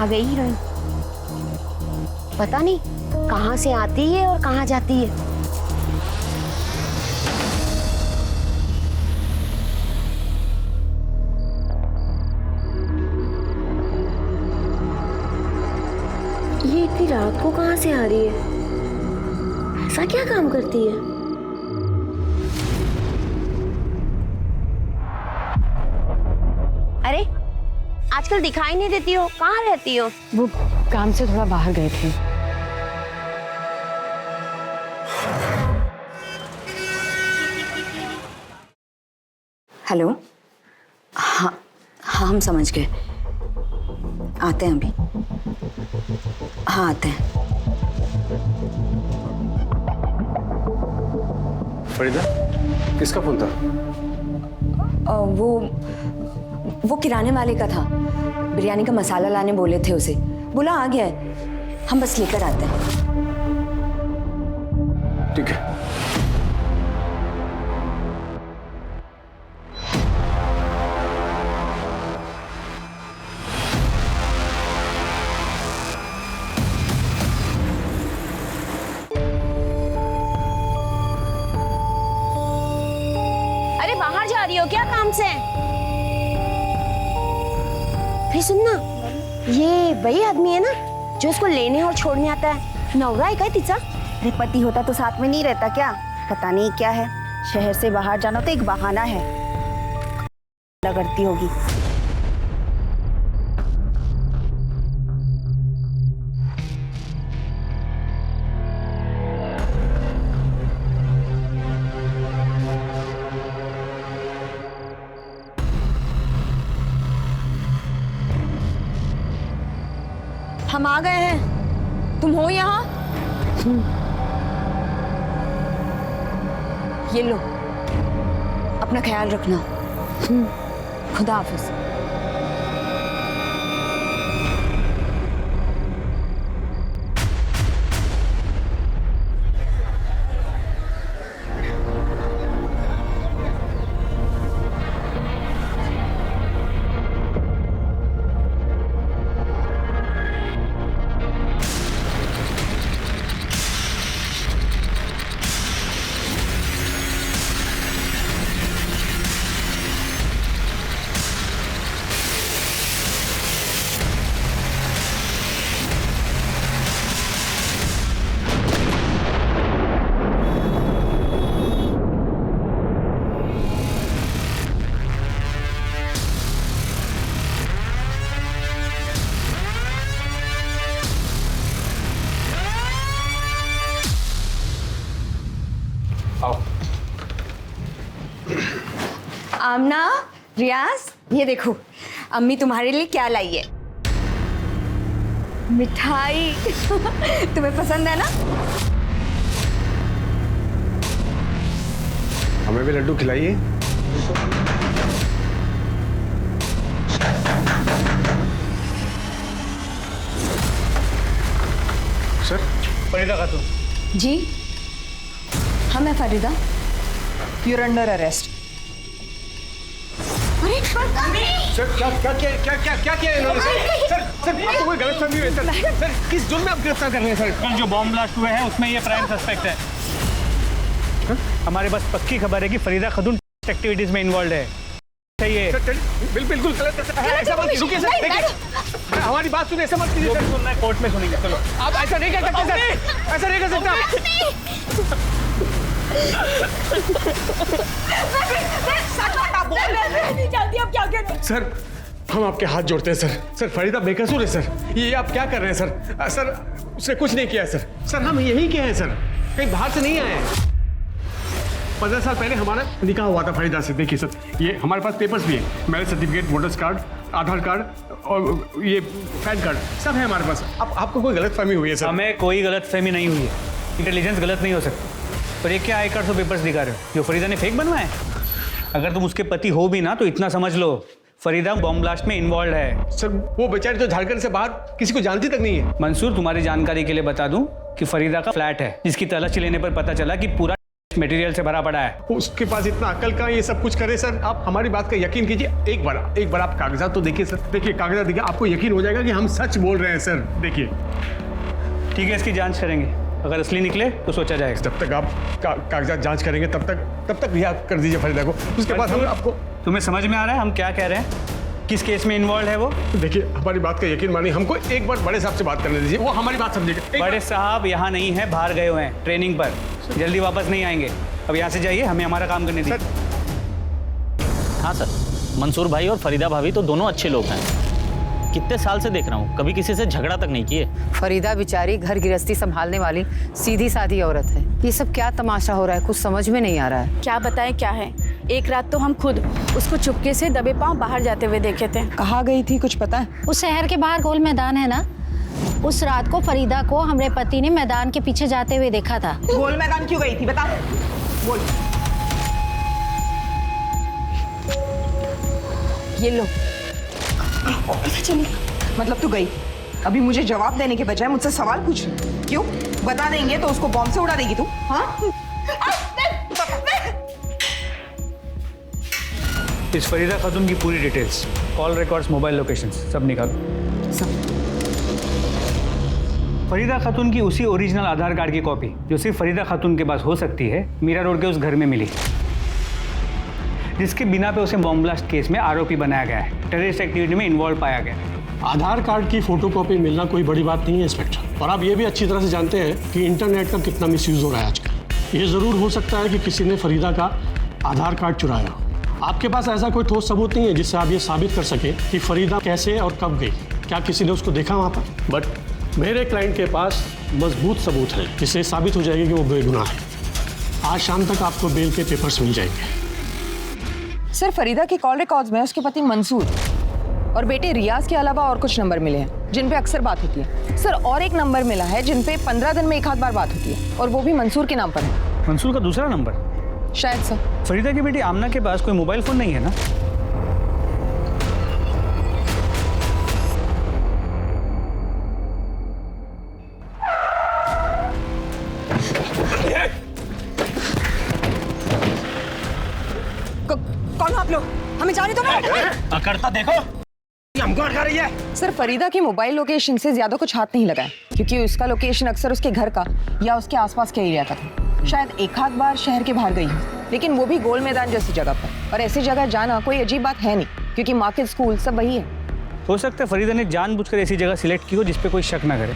आ गई हीरोइन। पता नहीं कहाँ से आती है और कहाँ जाती है। ये इतनी रात को कहाँ से आ रही है? ऐसा क्या काम करती है? अरे आजकल दिखाई नहीं देती हो, कहाँ रहती हो? वो काम से थोड़ा बाहर गए थे। हेलो। हाँ हाँ, हम समझ गए, आते हैं अभी। हाँ आते हैं। फरीदा, किसका फोन था? वो किराने वाले का था। बिरयानी का मसाला लाने बोले थे उसे, बोला आ गया है, हम बस लेकर आते हैं। ठीक है। अरे बाहर जा रही हो क्या काम से? फिर सुनना, ये वही आदमी है ना जो इसको लेने और छोड़ने आता है? नवरा है क्या तिचा? अरे पति होता तो साथ में नहीं रहता क्या? पता नहीं क्या है, शहर से बाहर जाना तो एक बहाना है। करती होगी। हम आ गए हैं, तुम हो यहाँ? ये लो, अपना ख्याल रखना। खुदा हाफिज। आमना, रियाज, ये देखो अम्मी तुम्हारे लिए क्या लाई है। मिठाई। तुम्हें पसंद है ना? हमें भी लड्डू खिलाइए। सर। फरीदा खातून। जी हाँ, मैं Farida. You're under arrest. Sir क्या किया इन्होंने? सर आपको कोई गलतफहमी हुई है सर? सर किस जुर्म में आप गिरफ्तार कर रहे हैं सर? कल जो बॉम्ब ब्लास्ट हुए हैं उसमें ये प्राइम सस्पेक्ट है। हमारे पास पक्की खबर है कि फरीदा खातून एक्टिविटीज में इन्वॉल्व है। सही है सर बिल्कुल गलत है। ऐसा मत रुकिए सर, देखिए हमारी बात सुनिए, ऐसा मत कीजिए। सुनना है कोर्ट में सुनेंगे। चलो आप ऐसा नहीं कर सकते सर, ऐसा नहीं कर सकते। सर हम आपके हाथ जोड़ते हैं सर। सर फरीदा बेकसूर है सर, ये आप क्या कर रहे हैं सर? सर उसने कुछ नहीं किया है सर। सर हम यहीं के हैं सर, कहीं बाहर से नहीं आए हैं। 15 साल पहले हमारा निकाह हुआ था फरीदा से। देखिए सर, ये हमारे पास पेपर्स भी है, मैरिज सर्टिफिकेट, वोटर्स कार्ड, आधार कार्ड और ये पैन कार्ड सब है हमारे पास। आपको कोई गलतफहमी हुई है सर? हमें कोई गलतफहमी नहीं हुई है, इंटेलिजेंस गलत नहीं हो सकती। पर ये क्या आई कार्ड और पेपर्स दिखा रहे हो जो फरीदा ने फेक बनवाए? अगर तुम उसके पति हो भी ना तो इतना समझ लो, फरीदा बॉम्ब ब्लास्ट में इन्वॉल्व है। सर वो बेचारी तो झारखंड से बाहर किसी को जानती तक नहीं है। मंसूर, तुम्हारी जानकारी के लिए बता दूं कि फरीदा का फ्लैट है जिसकी तलाशी लेने पर पता चला कि पूरा मटेरियल से भरा पड़ा है। उसके पास इतना अकल कहाँ ये सब कुछ करे सर? आप हमारी बात का यकीन कीजिए, एक बार आप कागजात तो देखिए सर। देखिए कागजात देखिए, आपको यकीन हो जाएगा कि हम सच बोल रहे हैं सर। देखिए। ठीक है, इसकी जांच करेंगे, अगर असली निकले तो सोचा जाएगा। जब तक आप कागजात जांच करेंगे तब तक रिहा कर दीजिए फरीदा को। उसके बाद हम आपको। तुम्हें समझ में आ रहा है हम क्या कह रहे हैं? किस केस में इन्वॉल्व है वो? देखिए हमारी बात का यकीन मानिए, हमको एक बार बड़े साहब से बात करने दीजिए, वो हमारी बात समझेगा। बड़े साहब यहाँ नहीं है, बाहर गए हुए हैं ट्रेनिंग पर, जल्दी वापस नहीं आएंगे। अब यहाँ से जाइए, हमें हमारा काम करने दीजिए। हाँ सर, मंसूर भाई और फरीदा भाभी तो दोनों अच्छे लोग हैं। कितने साल से देख रहा हूँ, कभी किसी से झगड़ा तक नहीं किए। फरीदा बेचारी घर गृहस्थी संभालने वाली सीधी सादी औरत है। ये सब क्या तमाशा हो रहा है, कुछ समझ में नहीं आ रहा है। क्या बताएं क्या है। एक रात तो हम खुद उसको चुपके से दबे पांव बाहर जाते हुए देखे थे। कहाँ गई थी कुछ पता है? उस शहर के बाहर गोल मैदान है ना, उस रात को फरीदा को हमारे पति ने मैदान के पीछे जाते हुए देखा था। गोल मैदान क्यों गई थी बता, बोल। ये लो। चली मतलब तू गई, अभी मुझे जवाब देने के बजाय मुझसे सवाल पूछ रही। क्यों? बता देंगे तो उसको बॉम्ब से उड़ा देगी तू? हाँ? इस फरीदा खातून की पूरी details, call records, mobile locations सब निकालो। फरीदा खातून की उसी ओरिजिनल आधार कार्ड की कॉपी जो सिर्फ फरीदा खातून के पास हो सकती है, मीरा रोड के उस घर में मिली, जिसके बिना पे उसे बॉम्ब ब्लास्ट केस में आरोपी बनाया गया है, टेररिस्ट एक्टिविटी में इन्वॉल्व पाया गया है। आधार कार्ड की फोटोकॉपी मिलना कोई बड़ी बात नहीं है इंस्पेक्टर, और आप ये भी अच्छी तरह से जानते हैं कि इंटरनेट का कितना मिसयूज हो रहा है आजकल। ये ज़रूर हो सकता है कि किसी ने फरीदा का आधार कार्ड चुराया हो। आपके पास ऐसा कोई ठोस सबूत नहीं है जिससे आप ये साबित कर सकें कि फरीदा कैसे और कब गई। क्या किसी ने उसको देखा वहाँ पर? बट मेरे क्लाइंट के पास मजबूत सबूत है जिससे साबित हो जाएगी कि वो बेगुनाह है। आज शाम तक आपको बेल के पेपर्स मिल जाएंगे। सर, फरीदा के कॉल रिकॉर्ड्स में उसके पति मंसूर और बेटे रियाज के अलावा और कुछ नंबर मिले हैं जिन पे अक्सर बात होती है। सर, और एक नंबर मिला है जिन पे 15 दिन में एक आध बार बात होती है, और वो भी मंसूर के नाम पर है। मंसूर का दूसरा नंबर? शायद सर। फरीदा की बेटी आमना के पास कोई मोबाइल फोन नहीं है ना? कौन हो आप लोग? हमें जाने दो। करता देखो, हमको अटका रही है। सर, फरीदा की मोबाइल लोकेशन से ज्यादा कुछ हाथ नहीं लगा है, क्योंकि उसका लोकेशन अक्सर उसके घर का या उसके आसपास के एरिया का था। शायद एक आध बार शहर के बाहर गई हो, लेकिन वो भी गोल मैदान जैसी जगह पर। और ऐसी जगह जाना कोई अजीब बात है नहीं, क्योंकि मार्केट, स्कूल सब वही है। हो सकता है फरीदा ने जानबूझकर ऐसी जगह सिलेक्ट की हो जिस पे कोई शक ना करे।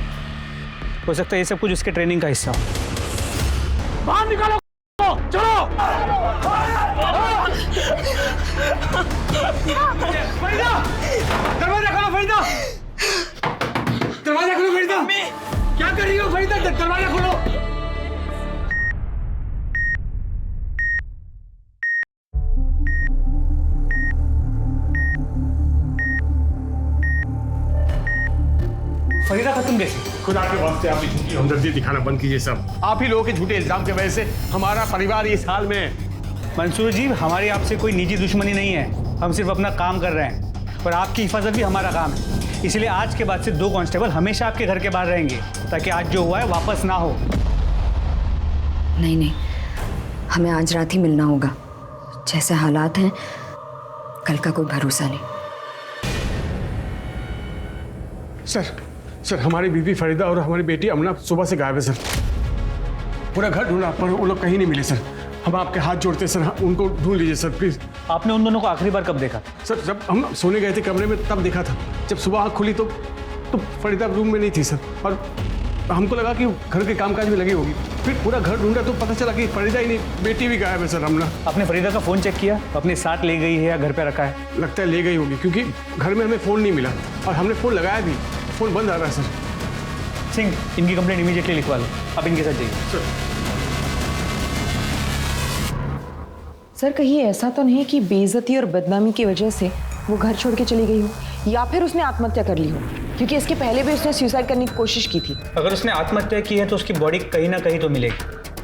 हो सकता है ये सब कुछ उसके ट्रेनिंग का हिस्सा हो। बाहर निकालो, चलो। फरीदा, दरवाजा खोलो फरीदा, दरवाजा खोलो फरीदा। क्या कर रही हो फरीदा? दरवाजा खोलो। फरीदा खातून कैसी? खुदा के वास्ते आप झूठी हमदर्दी दिखाना बंद कीजिए सब। आप ही लोगों के झूठे इल्जाम की वजह से हमारा परिवार इस हाल में है। मंसूर जी, हमारी आपसे कोई निजी दुश्मनी नहीं है, हम सिर्फ अपना काम कर रहे हैं, और आपकी हिफाजत भी हमारा काम है। इसलिए आज के बाद से 2 कांस्टेबल हमेशा आपके घर के बाहर रहेंगे, ताकि आज जो हुआ है वापस ना हो। नहीं, हमें आज रात ही मिलना होगा। जैसे हालात हैं, कल का कोई भरोसा नहीं। सर हमारी बीवी फरीदा और हमारी बेटी अमना सुबह से गायब है सर। पूरा घर ढूंढा पर वो लोग कहीं नहीं मिले सर। हम आपके हाथ जोड़ते हैं सर, उनको ढूंढ लीजिए सर प्लीज। आपने उन दोनों को आखिरी बार कब देखा? सर जब हम सोने गए थे कमरे में तब देखा था। जब सुबह आँख खुली तो फरीदा रूम में नहीं थी सर, और हमको लगा कि घर के कामकाज में लगी होगी। फिर पूरा घर ढूंढा तो पता चला कि फरीदा ही नहीं, बेटी भी गायब है सर। अमना, आपने फरीदा का फ़ोन चेक किया? अपने साथ ले गई है या घर पे रखा है? लगता है ले गई होगी, क्योंकि घर में हमें फ़ोन नहीं मिला और हमने फ़ोन लगाया भी, फ़ोन बंद आ रहा है सर। सिंह, इनकी कंप्लेंट इमीडिएटली लिखवा लो। आप इनके साथ जाइए। सर, कहीं ऐसा तो नहीं कि बेइज्जती और बदनामी की वजह से वो घर छोड़ के चली गई हो, या फिर उसने आत्महत्या कर ली हो? क्योंकि इसके पहले भी उसने सुसाइड करने की कोशिश की थी। अगर उसने आत्महत्या की है तो उसकी बॉडी कहीं ना कहीं तो मिलेगी,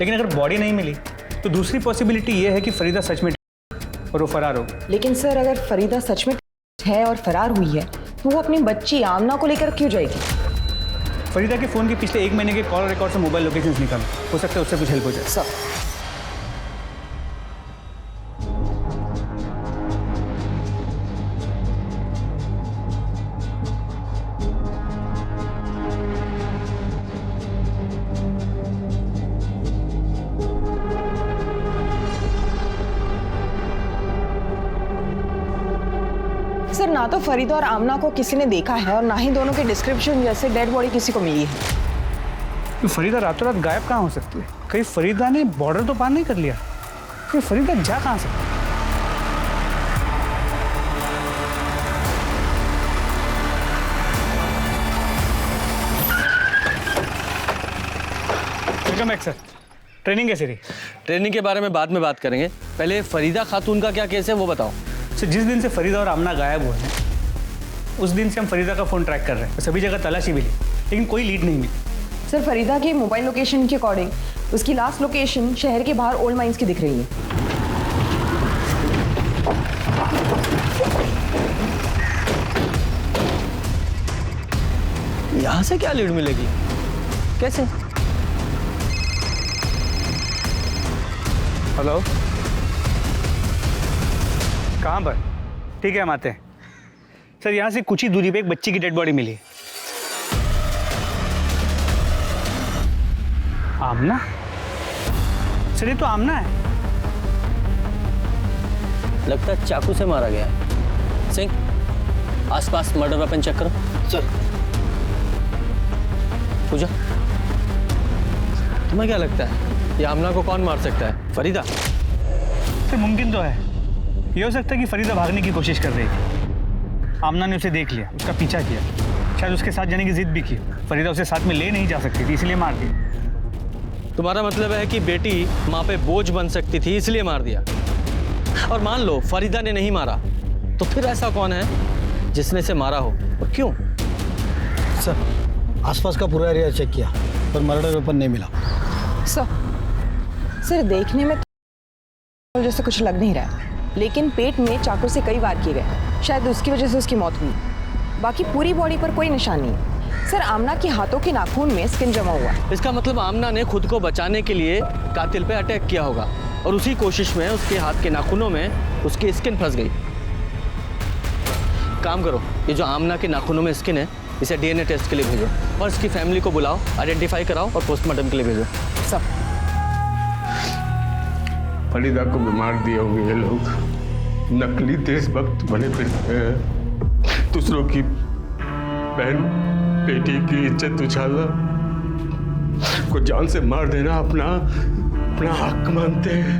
लेकिन अगर बॉडी नहीं मिली तो दूसरी पॉसिबिलिटी ये है कि फरीदा सच में और वो फरार हो। लेकिन सर, अगर फरीदा सच में है और फरार हुई है तो वो अपनी बच्ची आमना को लेकर क्यों जाएगी? फरीदा के फ़ोन के पिछले 1 महीने के कॉल रिकॉर्ड से मोबाइल लोकेशंस निकालो, हो सकता है उससे कुछ हेल्प हो जाए। सर, ना तो फरीदा और आमना को किसी ने देखा है और ना ही दोनों के डिस्क्रिप्शन जैसे डेड बॉडी किसी को मिली है। तो फरीदा रातों रात गायब कहाँ हो सकती है? कहीं फरीदा ने बॉर्डर तो पार नहीं कर लिया? ये फरीदा जा कहाँ सकती है? Welcome back sir. ट्रेनिंग कैसे रही? ट्रेनिंग के बारे में बाद में बात करेंगे, पहले फरीदा खातून का क्या केस है वो बताओ। सर जिस दिन से फरीदा और आमना गायब हुए हैं उस दिन से हम फरीदा का फ़ोन ट्रैक कर रहे हैं। सभी जगह तलाशी भी ली लेकिन कोई लीड नहीं मिली। सर फरीदा के मोबाइल लोकेशन के अकॉर्डिंग उसकी लास्ट लोकेशन शहर के बाहर ओल्ड माइंस की दिख रही है। यहाँ से क्या लीड मिलेगी? कैसे? हेलो, कहाँ पर? ठीक है हम आते हैं। सर यहाँ से कुछ ही दूरी पे एक बच्ची की डेड बॉडी मिली। आमना? सर ये तो आमना है। लगता है चाकू से मारा गया है। सिंह, आसपास मर्डर वेपन चेक करो। सर। पूजा, तुम्हें क्या लगता है ये आमना को कौन मार सकता है? फरीदा? सर मुमकिन तो है, ये हो सकता है कि फरीदा भागने की कोशिश कर रही थी। आमना ने उसे देख लिया, उसका पीछा किया, शायद उसके साथ जाने की जिद भी की। फरीदा उसे साथ में ले नहीं जा सकती थी इसलिए मार दी। तुम्हारा मतलब है कि बेटी माँ पे बोझ बन सकती थी इसलिए मार दिया। और मान लो फरीदा ने नहीं मारा तो फिर ऐसा कौन है जिसने इसे मारा हो और क्यों? सर आसपास का पूरा एरिया चेक किया पर मर्डर वेपन नहीं मिला। सर देखने में तो जैसे कुछ लग नहीं रहा है, लेकिन पेट में चाकू से कई वार किए गए, शायद उसकी वजह से उसकी मौत हुई। बाकी पूरी बॉडी पर कोई निशान नहीं है। सर आमना के हाथों के नाखून में स्किन जमा हुआ। इसका मतलब आमना ने खुद को बचाने के लिए कातिल पे अटैक किया होगा और उसी कोशिश में उसके हाथ के नाखूनों में उसकी स्किन फंस गई। काम करो, ये जो आमना के नाखूनों में स्किन है इसे डीएनए टेस्ट के लिए भेजो और इसकी फैमिली को बुलाओ, आइडेंटिफाई कराओ और पोस्टमार्टम के लिए भेजो। सब फरीदा को बीमार दिए होंगे ये लोग, नकली देशभक्त बने फिरते हैं, दूसरों की बहन बेटी की इज्जत उछालना, को जान से मार देना अपना हक मानते हैं।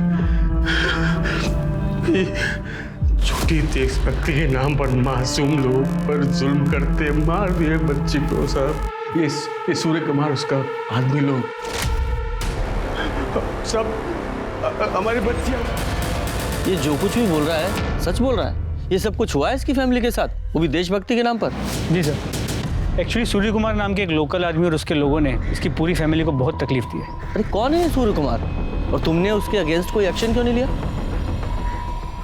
छोटी देशभक्ति के नाम पर मासूम लोग पर जुल्म करते, मार दिए बच्ची को साहब। ये सूर्य कुमार उसका आदमी लोग सब हमारी बच्चियां। ये जो कुछ भी बोल रहा है सच बोल रहा है? ये सब कुछ हुआ है इसकी फैमिली के साथ, वो भी देशभक्ति के नाम पर? जी सर, एक्चुअली सूर्य कुमार नाम के एक लोकल आदमी और उसके लोगों ने इसकी पूरी फैमिली को बहुत तकलीफ दी है। अरे कौन है सूर्य कुमार और तुमने उसके अगेंस्ट कोई एक्शन क्यों नहीं लिया?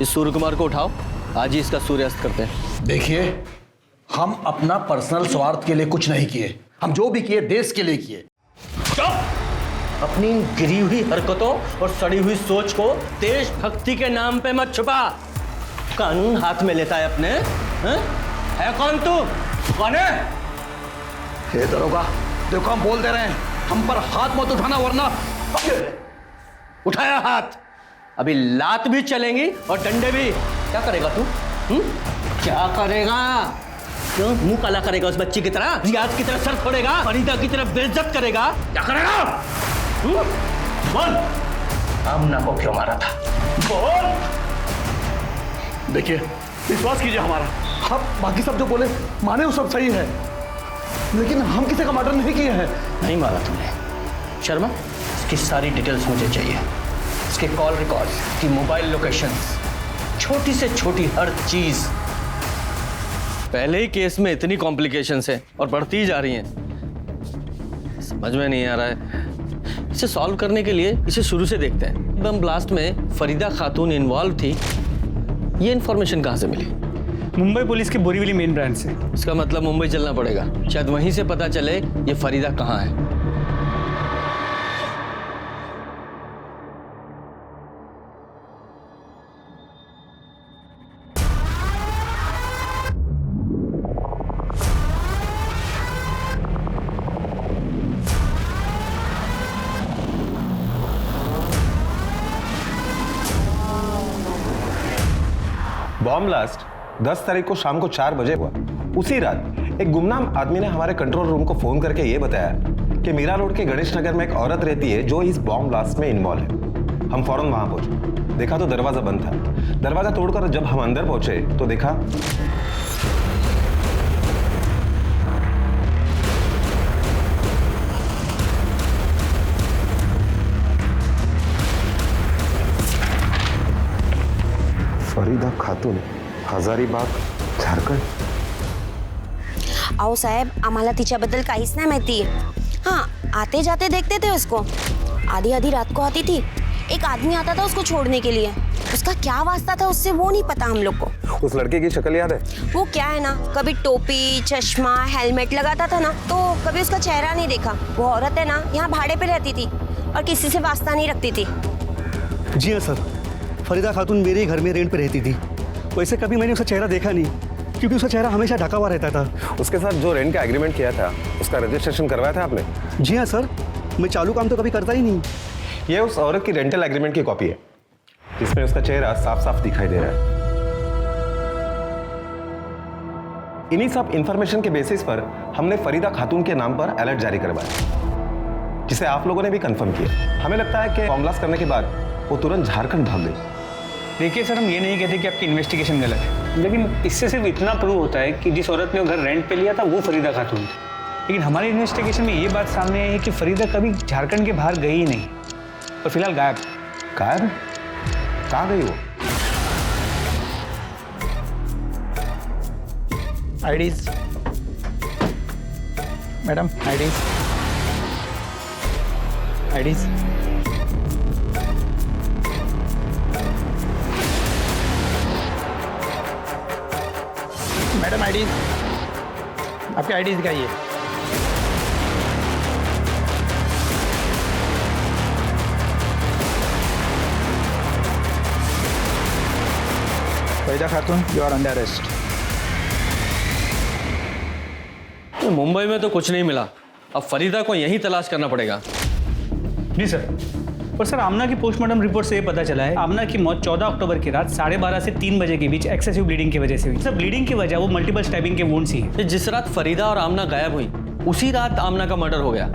इस सूर्य कुमार को उठाओ, आज ही इसका सूर्यास्त करते हैं। देखिए हम अपना पर्सनल स्वार्थ के लिए कुछ नहीं किए, हम जो भी किए देश के लिए किए। अपनी गिरी हुई हरकतों और सड़ी हुई सोच को देशभक्ति के नाम पे मत छुपा। कानून हाथ में लेता है अपने। है कौन तू? कौन है? हे दरोगा, देखो हम बोल दे रहे हैं, हम पर हाथ मत उठाना वरना। उठाया हाथ, अभी लात भी चलेंगी और डंडे भी। क्या करेगा तू? क्या करेगा? क्यों मुंह काला करेगा उस बच्ची की तरह? रियाज की तरह सर फोड़ेगा? फरीदा की तरह बेइज्जत करेगा? क्या करेगा? बोल, आमना को क्यों मारा था? बोल। देखिए विश्वास कीजिए हमारा, आप बाकी सब जो बोले माने वो सब सही है, लेकिन हम किसी का मर्डर नहीं किए हैं। नहीं मारा तुमने। शर्मा, इसकी सारी डिटेल्स मुझे चाहिए, इसके कॉल रिकॉर्ड्स, इसकी मोबाइल लोकेशंस, छोटी से छोटी हर चीज। पहले ही केस में इतनी कॉम्प्लिकेशंस है और बढ़ती ही जा रही हैं। समझ में नहीं आ रहा है, इसे सॉल्व करने के लिए इसे शुरू से देखते हैं। बम ब्लास्ट में फरीदा खातून इन्वॉल्व थी, ये इन्फॉर्मेशन कहाँ से मिली? मुंबई पुलिस के बोरीवली मेन ब्रांच से। इसका मतलब मुंबई चलना पड़ेगा, शायद वहीं से पता चले ये फरीदा कहाँ है। बॉम्ब ब्लास्ट 10 तारीख को शाम को 4 बजे हुआ। उसी रात एक गुमनाम आदमी ने हमारे कंट्रोल रूम को फोन करके ये बताया कि मीरा रोड के गणेश नगर में एक औरत रहती है जो इस बॉम्ब ब्लास्ट में इन्वॉल्व है। हम फौरन वहां पहुंचे, देखा तो दरवाजा बंद था। दरवाजा तोड़कर जब हम अंदर पहुंचे तो देखा फरीदा खातून, हजारीबाग, झारखंड। अहो साहेब, आम्हाला तिच्याबद्दल काहीच नाही माहिती। हाँ, आते जाते देखते थे उसको। आधी आधी रात को आती थी। एक आदमी आता था उसको छोड़ने के लिए। उसका क्या वास्ता था उससे वो नहीं पता हम लोग को। उस लड़के की शक्ल याद है? वो क्या है ना, कभी टोपी, चश्मा, हेलमेट लगाता था ना, तो कभी उसका चेहरा नहीं देखा। वो औरत है ना, यहाँ भाड़े पे रहती थी और किसी से वास्ता नहीं रखती थी। जी हाँ सर, फरीदा खातून मेरे ही घर में रेंट पे रहती थी। वैसे कभी मैंने उसका चेहरा देखा नहीं, क्योंकि उसका चेहरा हमेशा ढका हुआ रहता था। उसके साथ जो रेंट का एग्रीमेंट किया था उसका रजिस्ट्रेशन करवाया था आपने? जी हाँ सर, मैं चालू काम तो कभी करता ही नहीं। ये उस औरत की रेंटल एग्रीमेंट की कॉपी है, जिसमें उसका चेहरा साफ साफ दिखाई दे रहा है। इन्हीं सब इंफॉर्मेशन के बेसिस पर हमने फरीदा खातून के नाम पर अलर्ट जारी करवाया, जिसे आप लोगों ने भी कंफर्म किया। हमें लगता है कि बॉम्ब ब्लास्ट करने के बाद वो तुरंत झारखंड भाग गई। देखिए सर, हम ये नहीं कहते कि आपकी इन्वेस्टिगेशन गलत है, लेकिन इससे सिर्फ इतना प्रूव होता है कि जिस औरत ने वो घर रेंट पे लिया था वो फरीदा खातून थी। लेकिन हमारी इन्वेस्टिगेशन में ये बात सामने आई है कि फरीदा कभी झारखंड के बाहर गई ही नहीं और फिलहाल गायब। गायब? कहाँ गई वो? IDs madam, IDs IDs madam, IDs, आपकी आईडीज दिखाइए। Farida Khatoon, you are under arrest. Mumbai में तो कुछ नहीं मिला, अब फरीदा को यहीं तलाश करना पड़ेगा। जी सर। और सर, आमना की पोस्टमार्टम रिपोर्ट से ये पता चला है आमना की मौत 14 अक्टूबर की रात 12:30 से 3 बजे के बीच एक्सेसिव ब्लीडिंग की वजह से हुई। सर, ब्लीडिंग की वजह वो मल्टीपल स्टैबिंग के वुंड्स ही है। जिस रात फरीदा और आमना गायब हुई उसी रात आमना का मर्डर हो गया।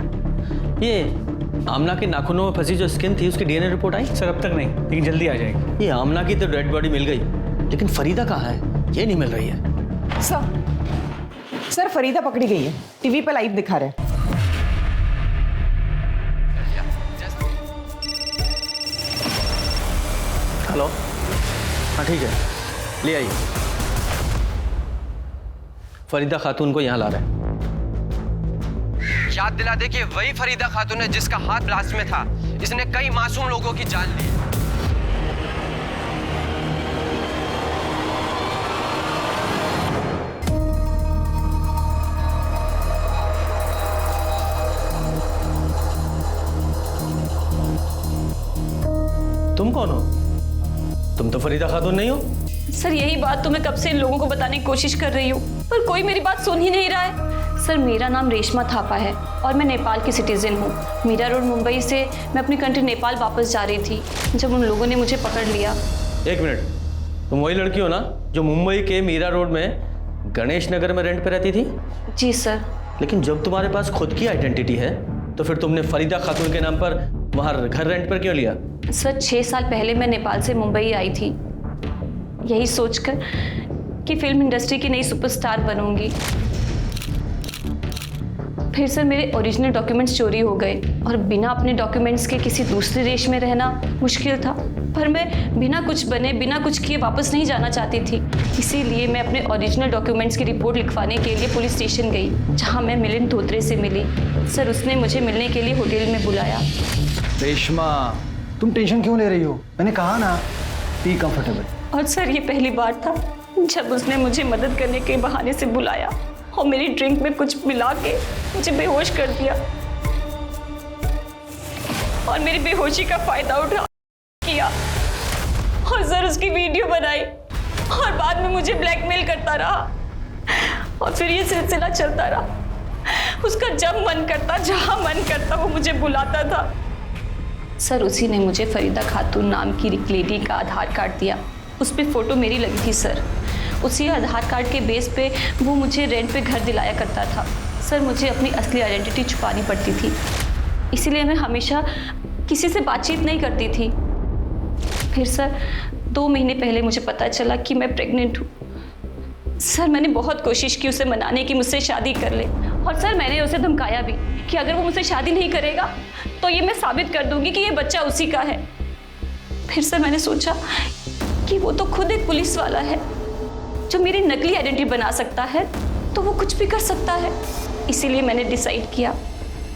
ये आमना के नाखूनों में फंसी जो स्किन थी उसकी डीएनए रिपोर्ट आई? सर, अब तक नहीं, लेकिन जल्दी आ जाएगी। ये आमना की तो डेड बॉडी मिल गई, लेकिन फरीदा कहाँ है ये नहीं मिल रही है। सर फरीदा पकड़ी गई है, टीवी पे लाइव दिखा रहे हैं। हेलो, हाँ ठीक है, ले आइए। फरीदा खातून को यहाँ ला रहे हैं। याद दिला दे कि वही फरीदा खातून है जिसका हाथ ब्लास्ट में था। इसने कई मासूम लोगों की जान ली। तुम कौन हो? तुम तो फरीदा खातून नहीं हो। सर, यही बात तो मैं कब से इन लोगों को बताने की कोशिश कर रही हूँ, पर कोई मेरी बात सुन ही नहीं रहा है। सर, मेरा नाम रेशमा थापा है और मैं नेपाल की सिटीजन हूँ। मीरा रोड मुंबई से मैं अपनी कंट्री नेपाल वापस जा रही थी जब उन लोगों ने मुझे पकड़ लिया। एक मिनट, तुम वही लड़की हो ना जो मुंबई के मीरा रोड में गणेश नगर में रेंट पे रहती थी? जी सर। लेकिन जब तुम्हारे पास खुद की आइडेंटिटी है तो फिर तुमने फरीदा खातून के नाम पर वहाँ घर रेंट पर क्यों लिया? सर, 6 साल पहले मैं नेपाल से मुंबई आई थी, यही सोचकर कि फिल्म इंडस्ट्री की नई सुपरस्टार बनूंगी। फिर सर मेरे ओरिजिनल डॉक्यूमेंट्स चोरी हो गए और बिना अपने डॉक्यूमेंट्स के किसी दूसरे देश में रहना मुश्किल था। पर मैं बिना कुछ बने, बिना कुछ किए वापस नहीं जाना चाहती थी। इसीलिए मैं अपने ओरिजिनल डॉक्यूमेंट्स की रिपोर्ट लिखवाने के लिए पुलिस स्टेशन गई, जहाँ मैं मिलिंद धोत्रे से मिली। सर, उसने मुझे मिलने के लिए होटल में बुलाया। रेशमा, तुम टेंशन क्यों ले रही हो? मैंने कहा ना, बी कंफर्टेबल। और सर, ये पहली बार था जब उसने मुझे मदद करने के बहाने से बुलाया और मेरी ड्रिंक में कुछ मिला के मुझे बेहोश कर दिया और मेरी बेहोशी का फायदा उठा किया और सर उसकी वीडियो बनाई और बाद में मुझे ब्लैकमेल करता रहा और फिर ये सिलसिला चलता रहा। उसका जब मन करता, जहां मन करता, वो मुझे बुलाता था। सर, उसी ने मुझे फरीदा खातून नाम की एक लेडी का आधार कार्ड दिया। उस पर फोटो मेरी लगी थी सर। उसी आधार कार्ड के बेस पे वो मुझे रेंट पे घर दिलाया करता था। सर मुझे अपनी असली आइडेंटिटी छुपानी पड़ती थी, इसीलिए मैं हमेशा किसी से बातचीत नहीं करती थी। फिर सर 2 महीने पहले मुझे पता चला कि मैं प्रेग्नेंट हूँ। सर मैंने बहुत कोशिश की उसे मनाने की मुझसे शादी कर ले, और सर मैंने उसे धमकाया भी कि अगर वो मुझसे शादी नहीं करेगा तो ये मैं साबित कर दूंगी कि ये बच्चा उसी का है। फिर सर मैंने सोचा कि वो तो खुद एक पुलिस वाला है जो मेरी नकली आइडेंटिटी बना सकता है, तो वो कुछ भी कर सकता है। इसीलिए मैंने डिसाइड किया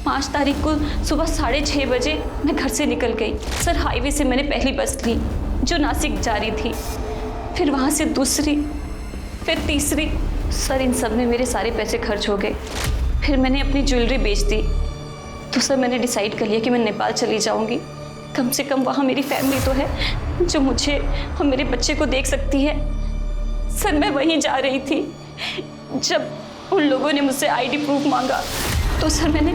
5 तारीख को सुबह 6:30 बजे मैं घर से निकल गई। सर हाईवे से मैंने पहली बस ली जो नासिक जा रही थी, फिर वहाँ से दूसरी, फिर तीसरी। सर इन सब में मेरे सारे पैसे खर्च हो गए। फिर मैंने अपनी ज्वेलरी बेच दी। तो सर मैंने डिसाइड कर लिया कि मैं नेपाल चली जाऊंगी। कम से कम वहाँ मेरी फैमिली तो है जो मुझे और मेरे बच्चे को देख सकती है। सर मैं वहीं जा रही थी जब उन लोगों ने मुझसे आईडी प्रूफ मांगा, तो सर मैंने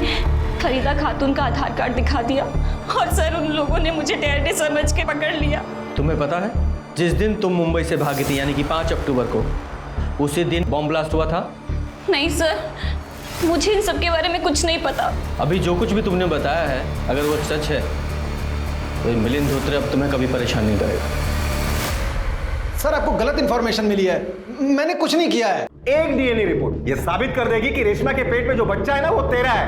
फरीदा खातून का आधार कार्ड दिखा दिया, और सर उन लोगों ने मुझे टेररिस्ट समझ के पकड़ लिया। तुम्हें पता है जिस दिन तुम मुंबई से भागी थी, यानी कि 5 अक्टूबर को, उसी दिन बॉम्ब ब्लास्ट हुआ था? नहीं सर, मुझे इन सब के बारे में कुछ नहीं पता। अभी जो कुछ भी तुमने बताया है, अगर वो सच है तो ये मिलिंद धोत्रे अब तुम्हें कभी परेशान नहीं करेगा। सर आपको गलत इंफॉर्मेशन मिली है, मैंने कुछ नहीं किया है। एक डीएनए रिपोर्ट ये साबित कर देगी कि रेशमा के पेट में जो बच्चा है ना वो तेरा है,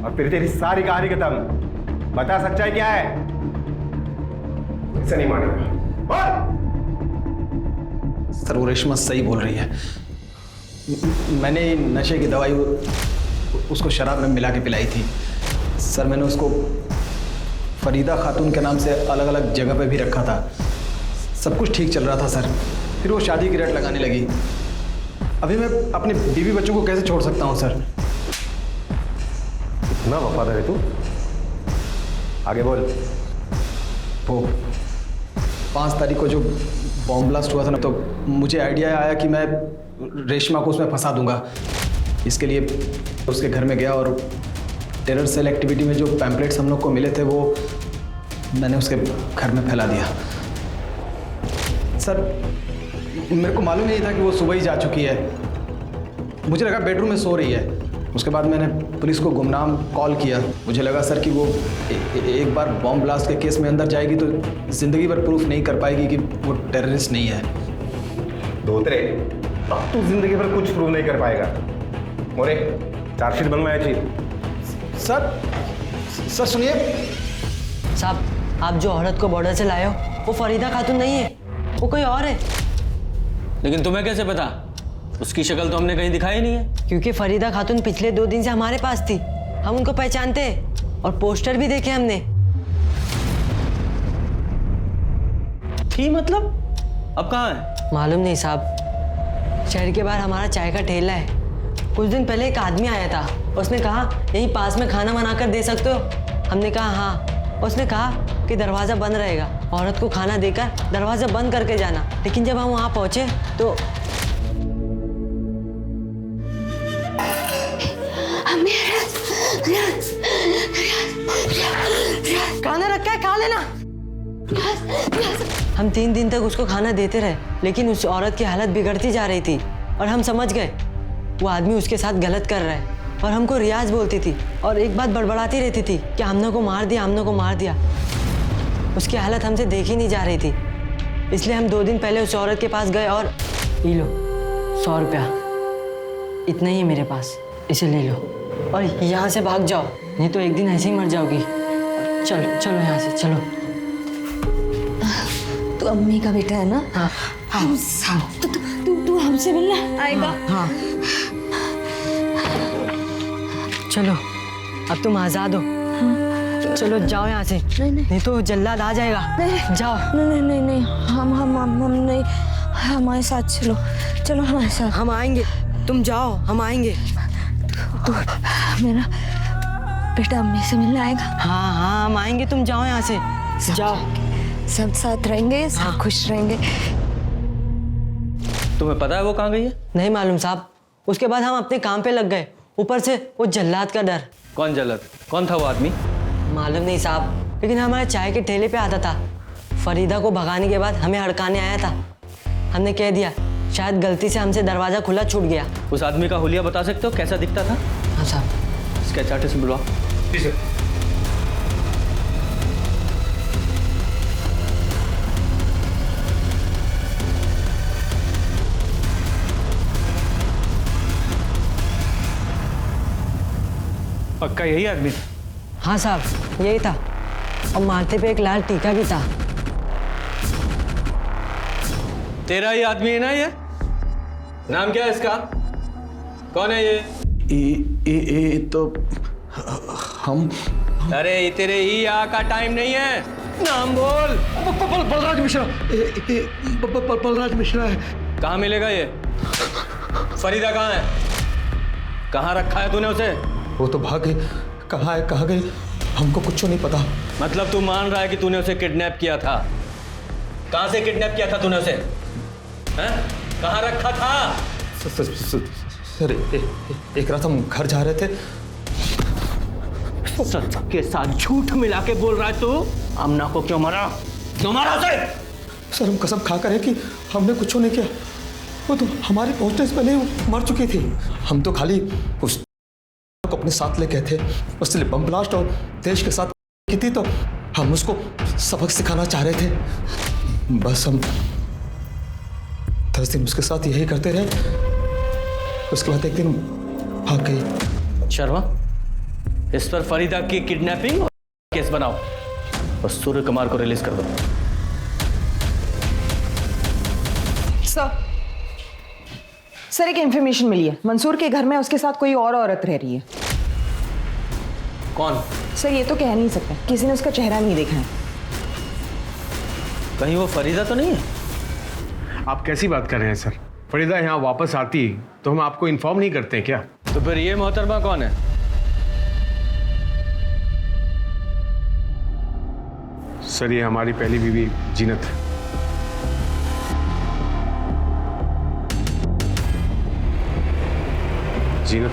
और फिर तेरी सारी कहानी खत्म। बता सच्चाई क्या है? इसे नहीं मानेगा। सर वो रेशमा सही बोल रही है। मैंने नशे की दवाई उसको शराब में मिला के पिलाई थी। सर मैंने उसको फरीदा खातून के नाम से अलग अलग जगह पे भी रखा था। सब कुछ ठीक चल रहा था सर, फिर वो शादी की रट लगाने लगी। अभी मैं अपने बीवी बच्चों को कैसे छोड़ सकता हूँ सर? इतना वफादार है तू? आगे बोल। वो 5 तारीख को जो बॉम्ब ब्लास्ट हुआ था ना, तो मुझे आइडिया आया कि मैं रेशमा को उसमें फंसा दूंगा। इसके लिए उसके घर में गया और टेरर सेल एक्टिविटी में जो पैम्पलेट्स हम लोग को मिले थे वो मैंने उसके घर में फैला दिया। सर मेरे को मालूम नहीं था कि वो सुबह ही जा चुकी है। मुझे लगा बेडरूम में सो रही है। उसके बाद मैंने पुलिस को गुमनाम कॉल किया। मुझे लगा सर कि वो एक बार बॉम्ब ब्लास्ट के केस में अंदर जाएगी तो ज़िंदगी भर प्रूफ नहीं कर पाएगी कि वो टेररिस्ट नहीं है। धोत्रे, अब तू जिंदगी भर कुछ प्रूव नहीं कर पाएगा। मोरे, चार्जशीट बनवाया चाहिए। सर सुनिए साहब, आप जो औरत को बॉर्डर से लाए हो वो फरीदा खातून नहीं है, वो कोई और है। लेकिन तुम्हें कैसे पता? उसकी शक्ल तो हमने कहीं दिखाई नहीं है। क्योंकि फरीदा खातून पिछले 2 दिन से हमारे पास थी, हम उनको पहचानते हैं और पोस्टर भी देखे हमने। थी मतलब? अब कहाँ है? मालूम नहीं साहब, शहर के बाहर हमारा चाय का ठेला है। कुछ दिन पहले एक आदमी आया था, उसने कहा यहीं पास में खाना बनाकर दे सकते हो? हमने कहा हाँ। उसने कहा कि दरवाज़ा बंद रहेगा, औरत को खाना देकर दरवाज़ा बंद करके जाना। लेकिन जब हम वहाँ पहुँचे तो खाना रखा है, खा लेना। हम 3 दिन तक उसको खाना देते रहे, लेकिन उस औरत की हालत बिगड़ती जा रही थी और हम समझ गए वो आदमी उसके साथ गलत कर रहा है। और हमको रियाज बोलती थी और एक बात बड़बड़ाती रहती थी कि हमने को मार दिया, हमने को मार दिया। उसकी हालत हमसे देखी नहीं जा रही थी, इसलिए हम 2 दिन पहले उस औरत के पास गए और ये लो 100 रुपया, इतना ही है मेरे पास, इसे ले लो और यहाँ से भाग जाओ, नहीं तो एक दिन ऐसे ही मर जाओगी। चलो चलो यहाँ से चलो। तू अम्मी का बेटा है ना? हाँ हाँ। तू हमसे मिलना आएगा? हाँ। चलो अब तुम आजाद हो। चलो जाओ यहाँ से, नहीं तो जल्लाद आ जाएगा। जाओ। नहीं, हम नहीं, हमारे साथ चलो, चलो हमारे साथ। हम आएंगे, तुम जाओ, हम आएंगे। तू मेरा बेटा अम्मी से मिलने आएगा? हाँ हाँ हम आएंगे, तुम जाओ यहाँ से, जाओ। सब साथ रहेंगे, सब खुश रहेंगे। तुम्हें पता है वो कहाँ गई है? नहीं मालूम साहब। उसके बाद हम अपने काम पे लग गए, ऊपर से वो जल्लाद का डर। कौन जल्लाद? कौन था वो आदमी? मालूम नहीं साहब, लेकिन हमारे चाय के ठेले पे आता था। फरीदा को भगाने के बाद हमें हड़काने आया था। हमने कह दिया शायद गलती से हमसे दरवाजा खुला छूट गया। उस आदमी का हुलिया बता सकते हो, कैसा दिखता था? हाँ साहब। स्केच आर्टिस्ट बुलवाओ। जी सर। पक्का यही आदमी था? हाँ साहब, यही था। और माथे पे एक लाल टीका भी था। तेरा ही आदमी है ना ये? नाम क्या है इसका? कौन है ये? तो हम। अरे ये तेरे ही यहाँ का टाइम नहीं है, नाम बोल। बलराज मिश्रा। बलराज मिश्रा है। कहाँ मिलेगा ये? फरीदा कहाँ है? कहाँ रखा है तूने उसे? वो तो भाग गई। कहाँ गई हमको कुछ नहीं पता। मतलब तू मान रहा है कि तूने उसे किडनैप किया था? कहाँ से किडनैप किया था तूने उसे? हैं? कहाँ रखा था? सर एक रात हम घर जा रहे थे। सबके साथ झूठ मिला के बोल रहा है तू? आमना को क्यों मारा? क्यों मारा उसे? सर हम कसम खा कर है कि हमने कुछ नहीं किया। वो तो हमारे पहुंचने से पहले मर चुकी थी। हम तो खाली उस को अपने साथ ले गए थे। उसने बम ब्लास्ट और देश के साथ की थी, तो हम उसको सबक सिखाना चाह रहे थे। बस हम 10 दिन उसके साथ यही करते रहे। उसके बाद एक दिन भाग गई। शर्मा, इस पर फरीदा की किडनैपिंग केस बनाओ और सूर्य कुमार को रिलीज कर दो। सर एक इन्फॉर्मेशन मिली है, मंसूर के घर में उसके साथ कोई और औरत रह रही है। कौन? सर ये तो कह नहीं सकते, किसी ने उसका चेहरा नहीं देखा है। कहीं वो फरीदा तो नहीं है? आप कैसी बात कर रहे हैं सर? फरीदा यहाँ वापस आती तो हम आपको इन्फॉर्म नहीं करते हैं क्या? तो फिर ये मोहतरमा कौन है? सर ये हमारी पहली बीवी जीनत है। जीनत।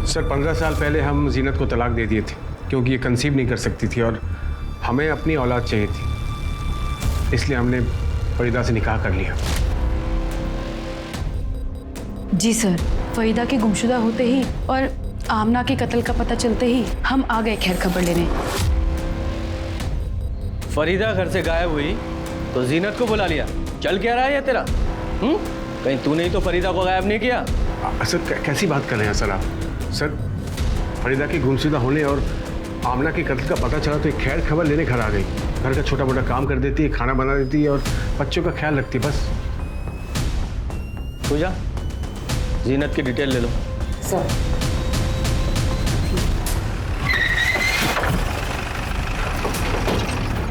सर 15 साल पहले हम जीनत को तलाक दे दिए थे क्योंकि ये कंसीव नहीं कर सकती थी और हमें अपनी औलाद चाहिए थी, इसलिए हमने फरीदा से निकाह कर लिया। जी सर, फरीदा के गुमशुदा होते ही और आमना के कत्ल का पता चलते ही हम आ गए खैर खबर लेने। फरीदा घर से गायब हुई तो जीनत को बुला लिया। चल क्या रहा है ये तेरा? कहीं तूने ही तो फरीदा को गायब नहीं किया? सर कैसी बात कर रहे हैं सर आप? सर फरीदा की गुमशुदा होने और आमना के कत्ल का पता चला तो एक खैर खबर लेने घर आ गई। घर का छोटा मोटा काम कर देती है, खाना बना देती है और बच्चों का ख्याल रखती है। बस पूजा, जीनत की डिटेल ले लो। सर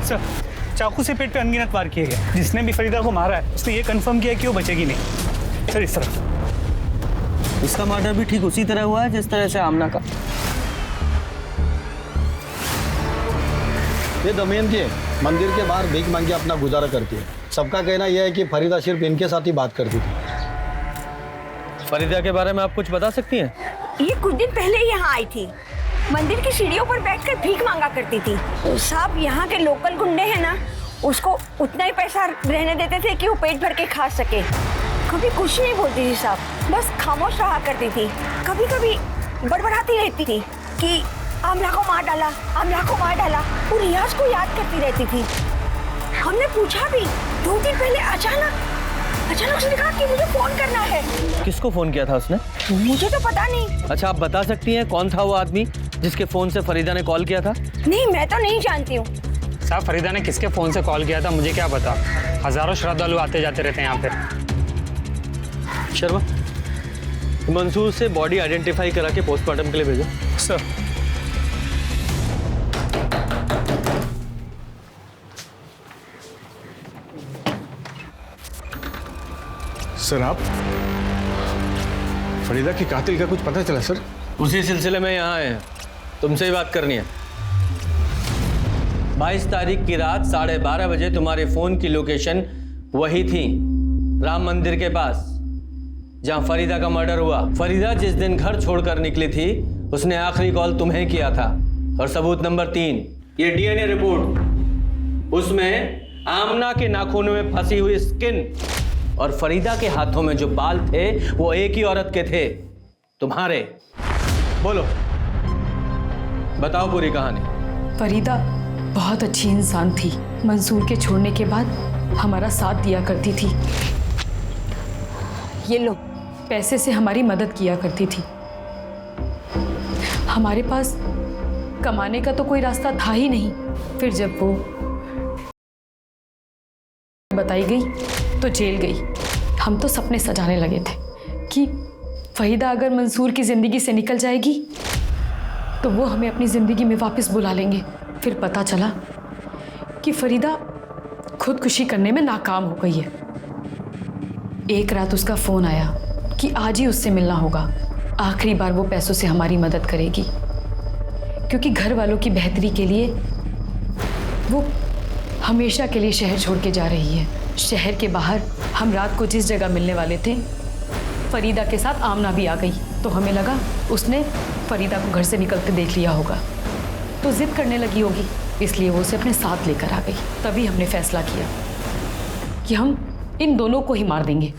सर चाकू से पेट पे अनगिनत वार किए गए। जिसने भी फरीदा को मारा है उसने ये कंफर्म किया कि वो बचेगी नहीं। सर इस तरफ इसका मर्डर भी ठीक उसी तरह हुआ है जिस तरह से आमना का। ये दमयंती है, मंदिर के बाहर भीख मांग के अपना गुजारा करती है। सबका कहना यह है कि फरीदा सिर्फ इनके साथ ही बात करती थी। फरीदा के बारे में आप कुछ बता सकती हैं? ये कुछ दिन पहले ही यहाँ आई थी, मंदिर की सीढ़ियों पर बैठकर भीख मांगा करती थी। साहब यहाँ के लोकल गुंडे हैं ना, उसको उतना ही पैसा रहने देते थे कि वो पेट भर के खा सके। कभी कुछ नहीं बोलती थी साहब, बस खामोश रहा करती थी। कभी कभी बड़बड़ाती रहती थी कि आमला को मार डाला, आमला को मार डाला। वो रियाज को याद करती रहती थी। हमने पूछा भी, 2 दिन पहले अचानक उसने कहा कि मुझे फोन करना है। किसको फोन किया था उसने? मुझे तो पता नहीं। अच्छा आप बता सकती हैं कौन था वो आदमी जिसके फोन से फरीदा ने कॉल किया था? नहीं, मैं तो नहीं जानती हूँ। साहब फरीदा ने किसके फोन से कॉल किया था मुझे क्या पता। हजारों श्रद्धालु आते जाते रहते हैं यहाँ पे। शर्मा, मंसूर से बॉडी आइडेंटिफाई करा के पोस्टमार्टम के लिए भेजो। सर सर आप फरीदा के कातिल का कुछ पता चला सर? उसी सिलसिले में यहाँ आए हैं, तुमसे ही बात करनी है। 22 तारीख की रात 12:30 बजे तुम्हारे फोन की लोकेशन वही थी, राम मंदिर के पास। जहां फरीदा का मर्डर हुआ। फरीदा जिस दिन घर छोड़कर निकली थी उसने आखिरी कॉल तुम्हें किया था। और सबूत नंबर 3, ये डीएनए रिपोर्ट, उसमें आमना के नाखूनों में फंसी हुई स्किन और फरीदा के हाथों में जो बाल थे वो एक ही औरत के थे, तुम्हारे। बोलो, बताओ पूरी कहानी। फरीदा बहुत अच्छी इंसान थी। मंसूर के छोड़ने के बाद हमारा साथ दिया करती थी। ये लो, पैसे से हमारी मदद किया करती थी। हमारे पास कमाने का तो कोई रास्ता था ही नहीं। फिर जब वो बताई गई तो जेल गई। हम तो सपने सजाने लगे थे कि फरीदा अगर मंसूर की ज़िंदगी से निकल जाएगी तो वो हमें अपनी ज़िंदगी में वापस बुला लेंगे। फिर पता चला कि फरीदा खुदकुशी करने में नाकाम हो गई है। एक रात उसका फ़ोन आया कि आज ही उससे मिलना होगा। आखिरी बार वो पैसों से हमारी मदद करेगी, क्योंकि घर वालों की बेहतरी के लिए वो हमेशा के लिए शहर छोड़ के जा रही है। शहर के बाहर हम रात को जिस जगह मिलने वाले थे, फरीदा के साथ आमना भी आ गई। तो हमें लगा उसने फरीदा को घर से निकलते देख लिया होगा, तो जिद करने लगी होगी, इसलिए वो उसे अपने साथ लेकर आ गई। तभी हमने फैसला किया कि हम इन दोनों को ही मार देंगे।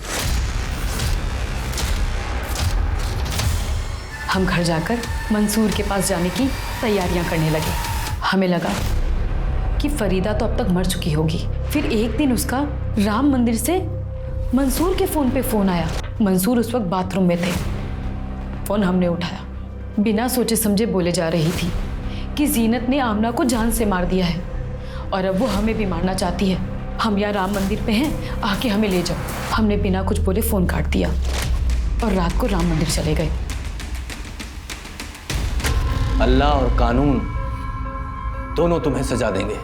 हम घर जाकर मंसूर के पास जाने की तैयारियां करने लगे। हमें लगा कि फरीदा तो अब तक मर चुकी होगी। फिर एक दिन उसका राम मंदिर से मंसूर के फ़ोन पे फ़ोन आया। मंसूर उस वक्त बाथरूम में थे। फ़ोन हमने उठाया। बिना सोचे समझे बोले जा रही थी कि जीनत ने आमना को जान से मार दिया है और अब वो हमें भी मारना चाहती है। हम यहाँ राम मंदिर पे हैं, आके हमें ले जाओ। हमने बिना कुछ बोले फ़ोन काट दिया और रात को राम मंदिर चले गए। अल्लाह और कानून दोनों तुम्हें सजा देंगे।